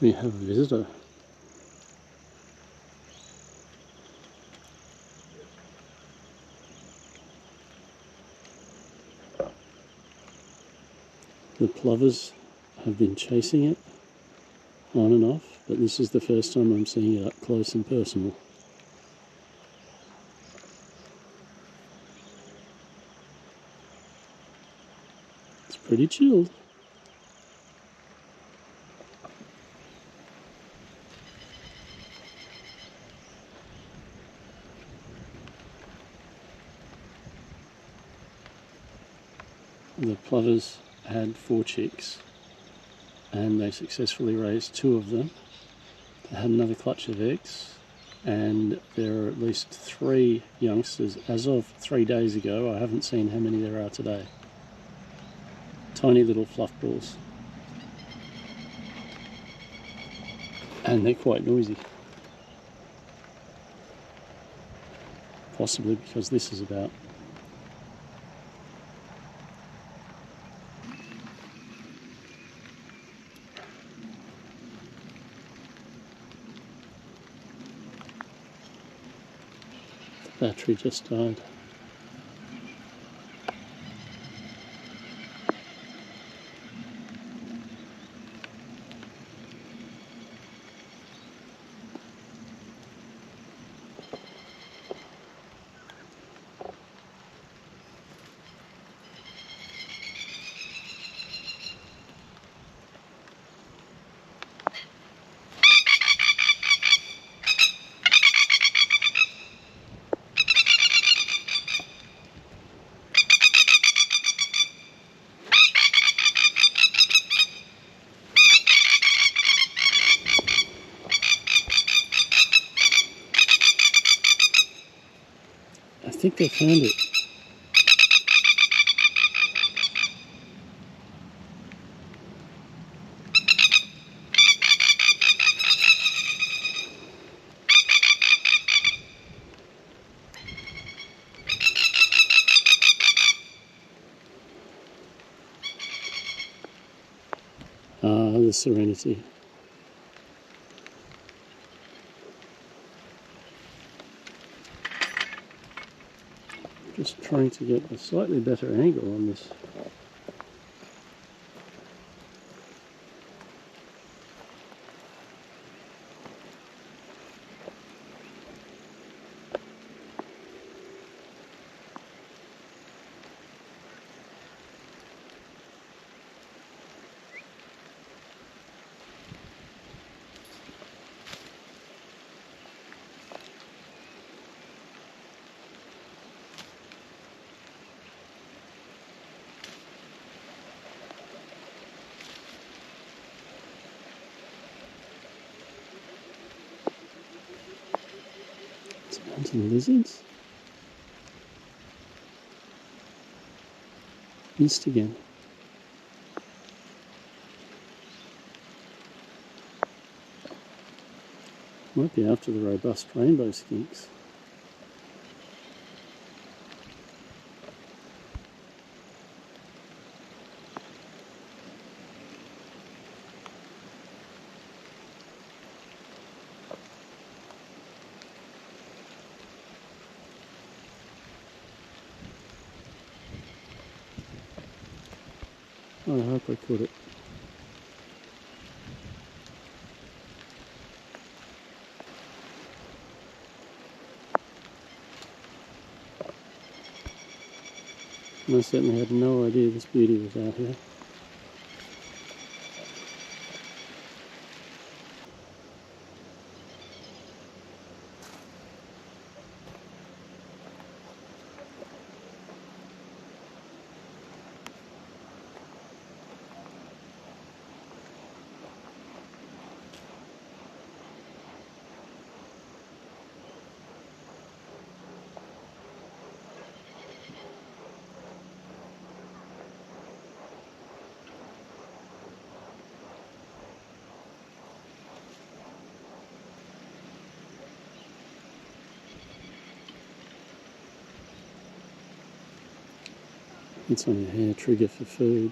We have a visitor. The plovers have been chasing it on and off, but this is the first time I'm seeing it up close and personal. It's pretty chilled. The plovers had 4 chicks and they successfully raised 2 of them. They had another clutch of eggs and there are at least 3 youngsters. As of 3 days ago, I haven't seen how many there are today. Tiny little fluff balls. And they're quite noisy. Possibly because this is about. The battery just died. I think they found it. Ah, the Serenity. Just trying to get a slightly better angle on this. Mountain lizards. Missed again. Might be after the robust rainbow skinks. I hope I caught it. And I certainly had no idea this beauty was out here. It's on a hair trigger for food.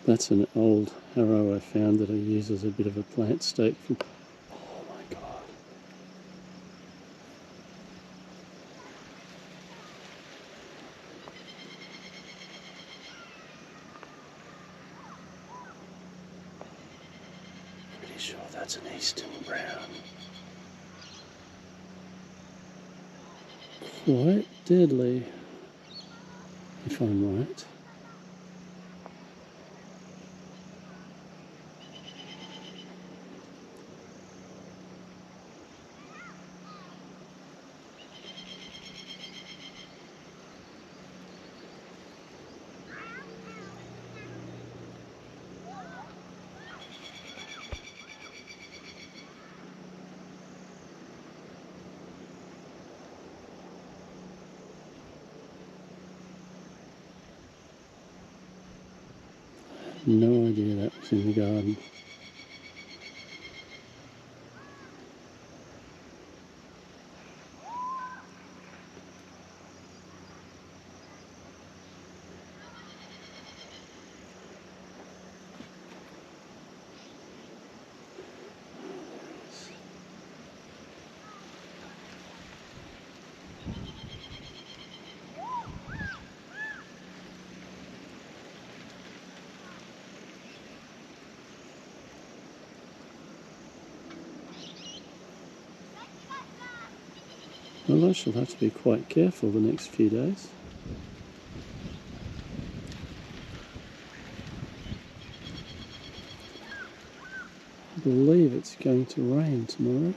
That's an old harrow I found that I use as a bit of a plant stake. Oh my god. Pretty sure that's an eastern brown. Quite deadly, if I'm right. No idea that was in the garden. Well, I shall have to be quite careful the next few days. I believe it's going to rain tomorrow,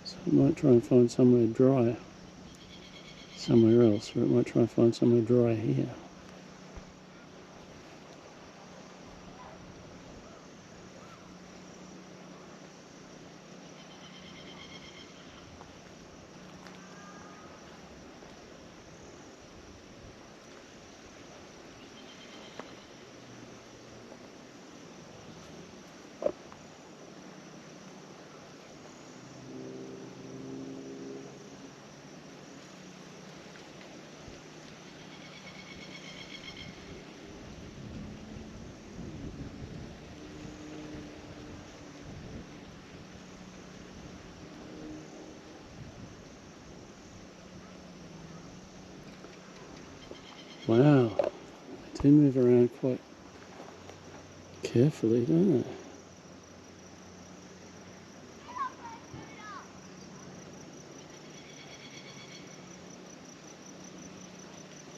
so I might try and find somewhere dry somewhere else, or it might try and find somewhere dry here. Wow, they do move around quite carefully, don't they?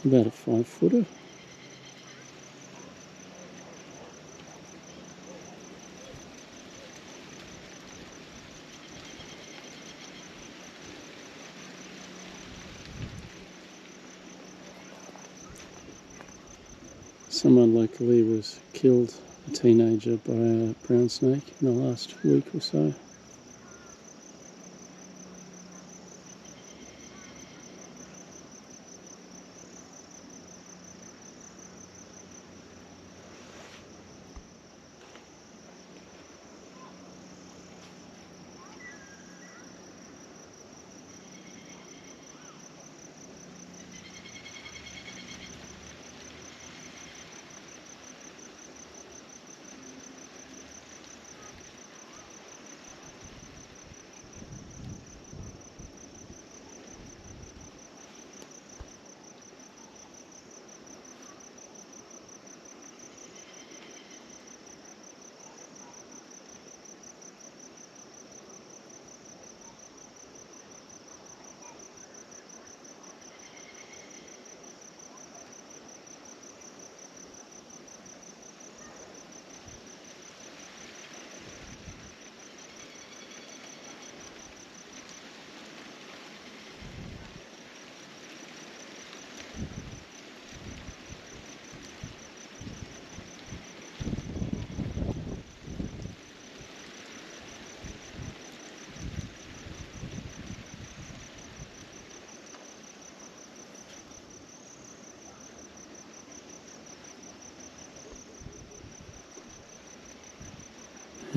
About a 5-footer. Someone locally was killed, a teenager, by a brown snake in the last week or so.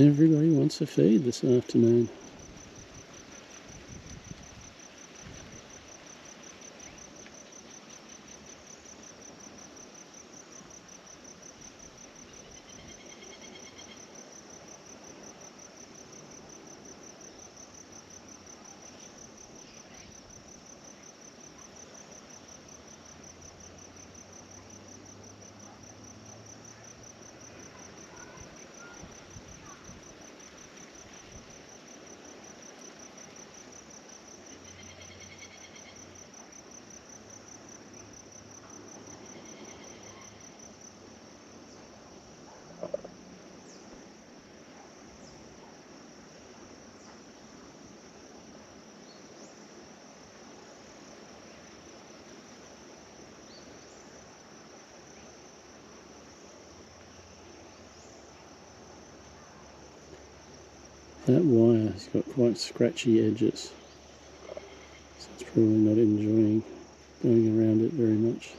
Everybody wants a feed this afternoon. That wire has got quite scratchy edges, so it's probably not enjoying going around it very much.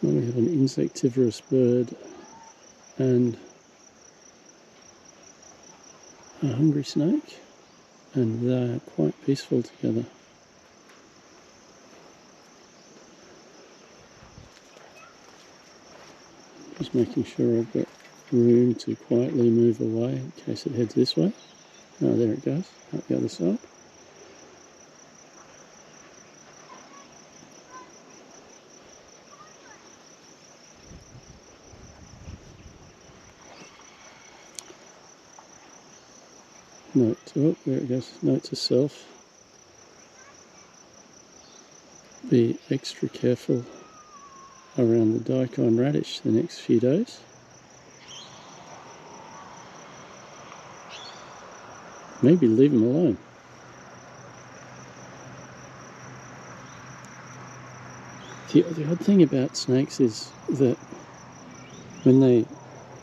Now we have an insectivorous bird and a hungry snake, and they're quite peaceful together. Just making sure I've got room to quietly move away in case it heads this way. Oh, there it goes, up the other side. Note to, oh, there it goes, note to self. Be extra careful around the daikon radish the next few days. Maybe leave them alone. The odd thing about snakes is that when they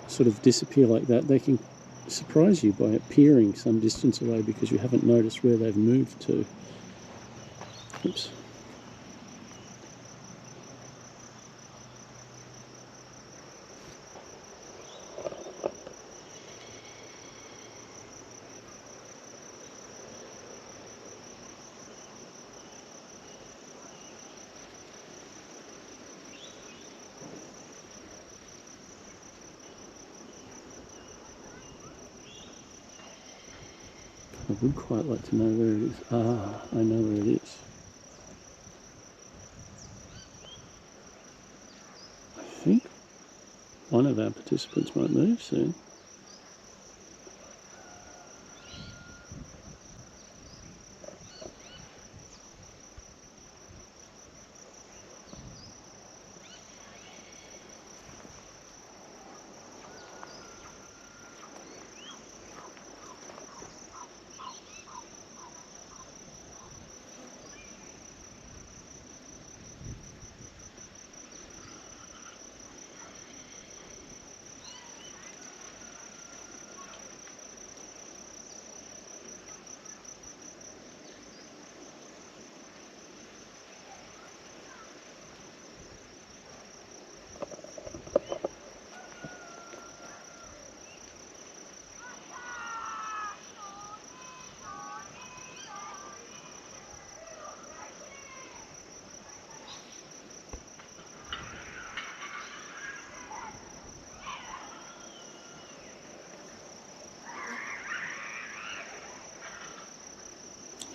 sort of disappear like that, they can surprise you by appearing some distance away because you haven't noticed where they've moved to. Oops. I would quite like to know where it is. Ah, I know where it is. I think one of our participants might move soon.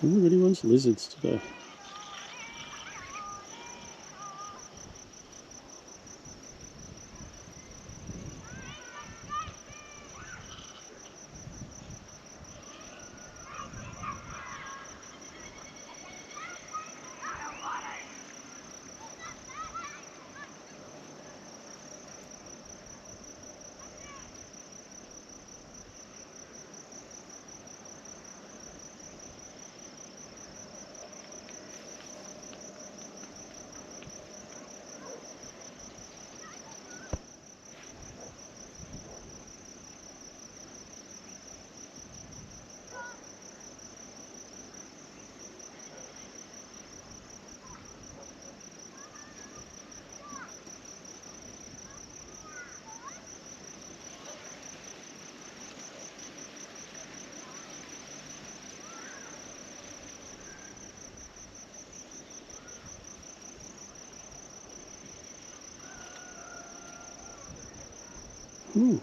Everybody wants lizards today. Ooh.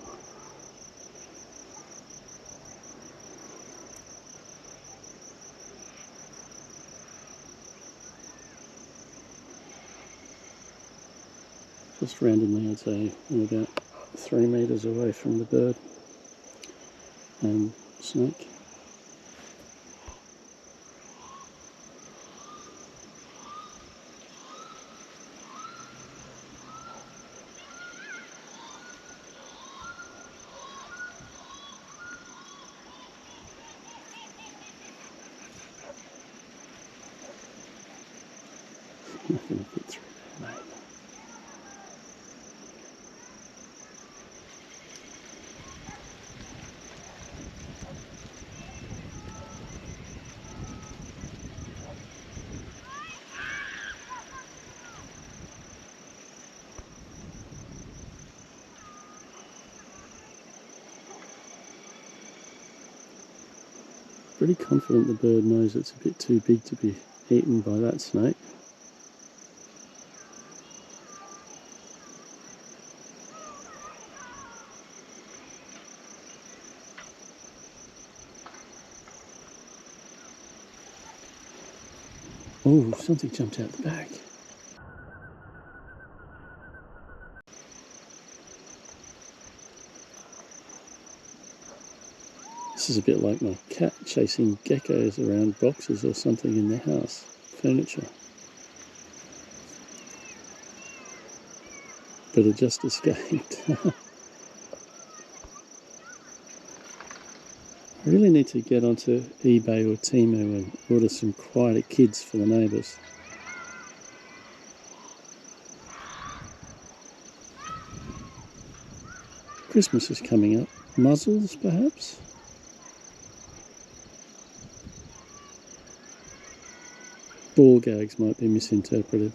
Just randomly, I'd say I'm about 3 meters away from the bird and snake. Not going to fit through there, mate. Pretty confident the bird knows it's a bit too big to be eaten by that snake. Oh, something jumped out the back. This is a bit like my cat chasing geckos around boxes or something in their house, furniture. But it just escaped. I really need to get onto eBay or Temu and order some quieter kids for the neighbours. Christmas is coming up. Muzzles, perhaps? Ball gags might be misinterpreted.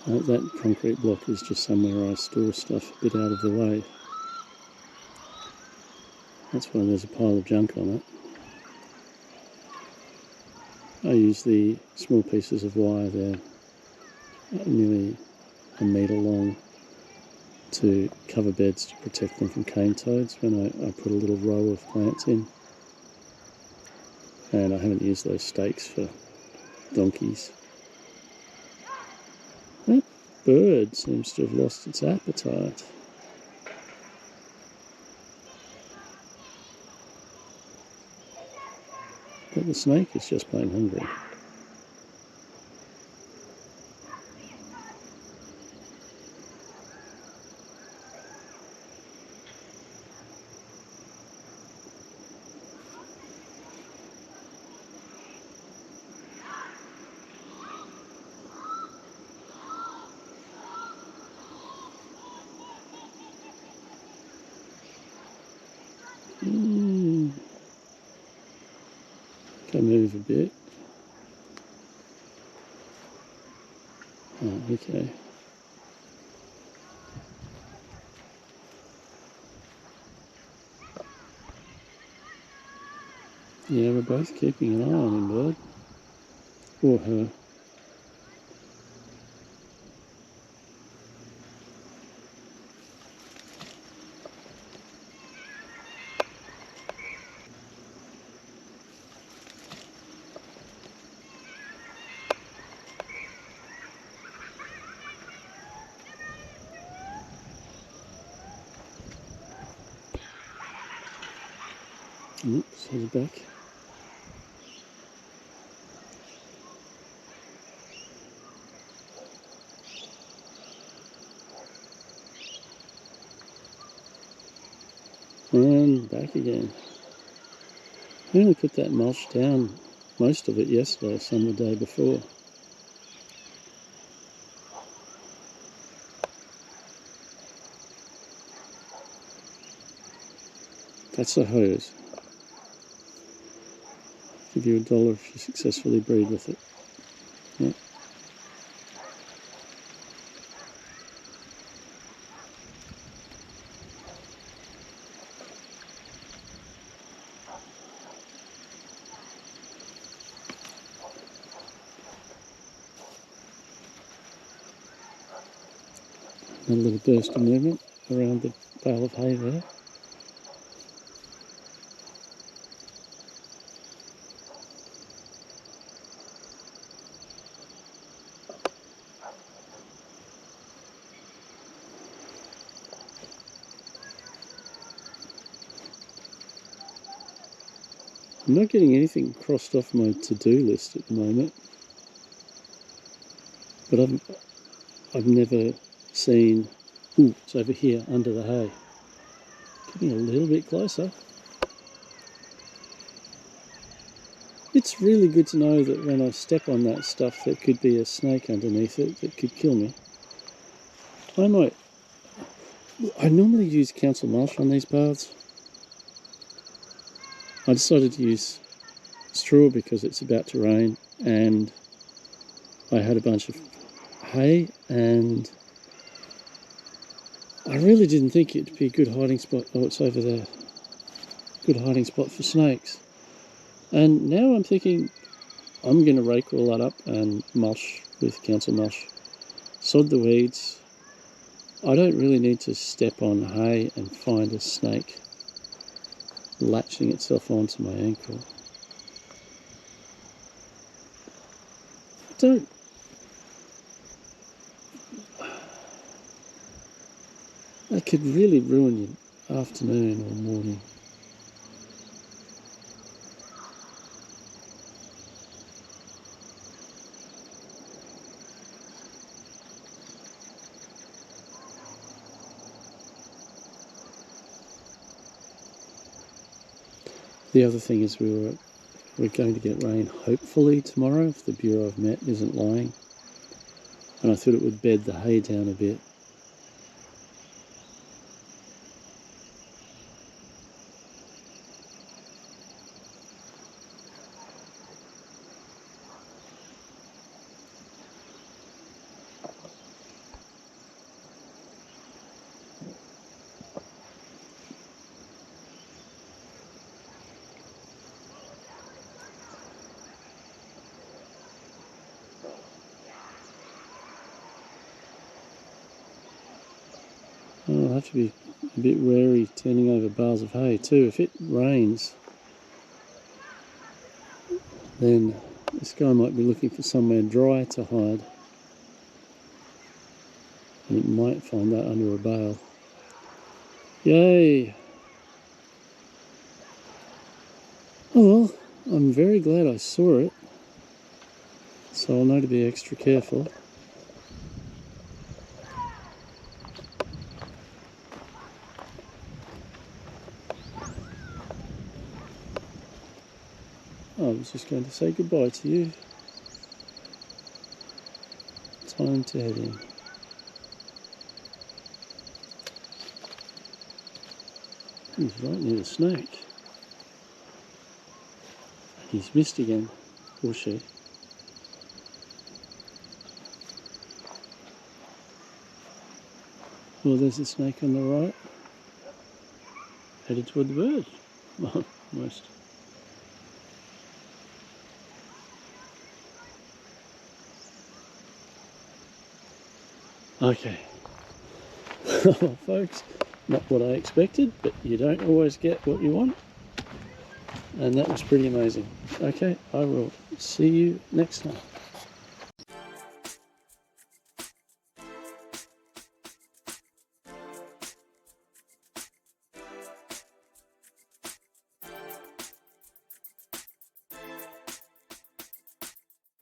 That concrete block is just somewhere I store stuff a bit out of the way. That's why there's a pile of junk on it. I use the small pieces of wire there, nearly a metre long, to cover beds to protect them from cane toads when I put a little row of plants in. And I haven't used those stakes for donkeys. That bird seems to have lost its appetite. But the snake is just plain hungry. Can move a bit. Oh, okay. Yeah, we're both keeping an eye on him, bird. Or her. Oops, head back. And back again. I only put that mulch down, most of it yesterday, some the day before. That's a hose. Give you $1 if you successfully breed with it. Yep. A little burst of movement around the bale of hay there. I'm not getting anything crossed off my to-do list at the moment, but I've never seen. Ooh, it's over here under the hay. Getting a little bit closer. It's really good to know that when I step on that stuff, there could be a snake underneath it that could kill me. I normally use council mulch on these paths. I decided to use straw because it's about to rain, and I had a bunch of hay, and I really didn't think it'd be a good hiding spot. Oh, it's over there. Good hiding spot for snakes. And now I'm thinking I'm going to rake all that up and mulch with council mulch. Sod the weeds. I don't really need to step on hay and find a snake latching itself onto my ankle. That could really ruin your afternoon or morning. The other thing is we're going to get rain hopefully tomorrow if the Bureau of Met isn't lying. And I thought it would bed the hay down a bit. I'll have to be a bit wary turning over bales of hay too. If it rains, then this guy might be looking for somewhere dry to hide, and it might find that under a bale. Yay! Oh well, I'm very glad I saw it, so I'll know to be extra careful. I was just going to say goodbye to you. Time to head in. He's right near the snake. He's missed again, or she. Well, there's the snake on the right, headed toward the bird. Well, almost. Okay. Well, folks, not what I expected, but you don't always get what you want. And that was pretty amazing. Okay, I will see you next time.